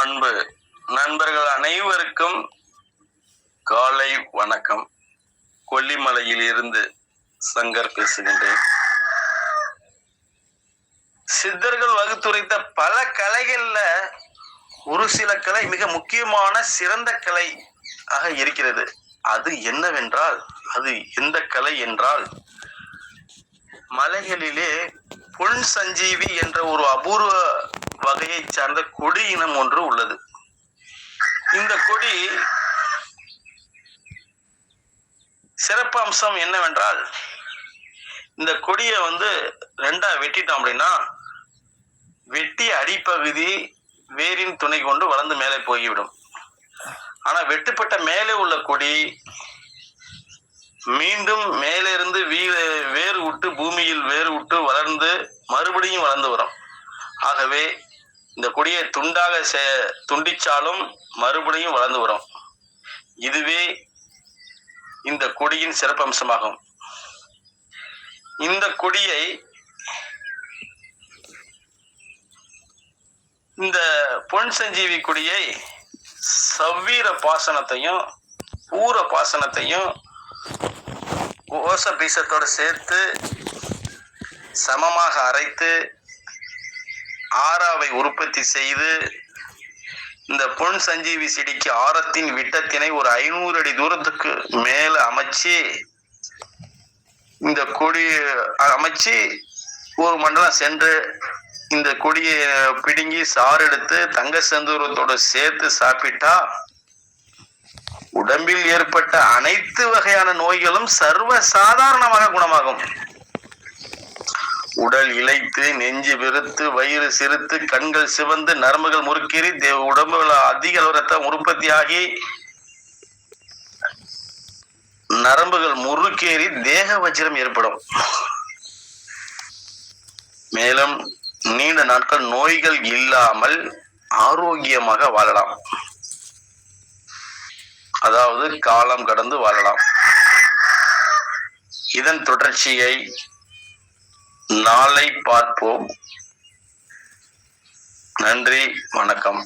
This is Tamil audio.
அன்பு நண்பர்கள் அனைவருக்கும் காலை வணக்கம். கொல்லிமலையில் இருந்து சங்கர் பேசுகின்றேன். சித்தர்கள் வகுத்துரைத்த பல கலைகள்ல ஒரு சில கலை மிக முக்கியமான சிறந்த கலை ஆக இருக்கிறது. அது என்னவென்றால், அது எந்த கலை என்றால், மலைகளிலே பொன் சஞ்சீவி என்ற ஒரு அபூர்வ வகையை சார்ந்த கொடி இனம் ஒன்று உள்ளது. இந்த கொடி சிறப்பு அம்சம் என்னவென்றால், இந்த கொடியை ரெண்டா வெட்டிட்டோம் அப்படின்னா, வெட்டி அடிப்பகுதி வேரின் துணை கொண்டு வளர்ந்து மேலே போய்விடும். ஆனா வெட்டுப்பட்ட மேலே உள்ள கொடி மீண்டும் மேலே இருந்து வேறு விட்டு பூமியில் வேறு விட்டு வளர்ந்து மறுபடியும் வளர்ந்து வரும். ஆகவே இந்த கொடியை துண்டாக துண்டிச்சாலும் மறுபடியும் வளர்ந்து வரும். இதுவே இந்த கொடியின் சிறப்பம்சமாகும். இந்த கொடியை இந்த பொன் சஞ்சீவி கொடியை சவ்வீர பாசனத்தையும் பூர பாசனத்தையும் கோச பீசத்தோடு சேர்த்து சமமாக அரைத்து ஆறாவை உற்பத்தி செய்து இந்த பொன் சஞ்சீவி செடிக்கு ஆரத்தின் விட்டத்தினை ஒரு 500 அடி தூரத்துக்கு மேல அமைச்சு இந்த கொடி அமைச்சு ஒரு மண்டலம் சென்று இந்த கொடியை பிடுங்கி சாறு எடுத்து தங்க செந்தூரத்தோடு சேர்த்து சாப்பிட்டா உடம்பில் ஏற்பட்ட அனைத்து வகையான நோய்களும் சர்வ சாதாரணமாக குணமாகும். உடல் இளைத்து, நெஞ்சு வெறுத்து, வயிறு சிறுத்து, கண்கள் சிவந்து, நரம்புகள் முறுக்கேறி உடம்புல அதிக அளவு ரத்தம் உற்பத்தியாகி நரம்புகள் முறுக்கேறி தேக வஜ்ரம் ஏற்படும். மேலும் நீண்ட நாட்கள் நோய்கள் இல்லாமல் ஆரோக்கியமாக வாழலாம். அதாவது காலம் கடந்து வாழலாம். இதன் தொடர்ச்சியை நாளை பார்ப்போம். நன்றி, வணக்கம்.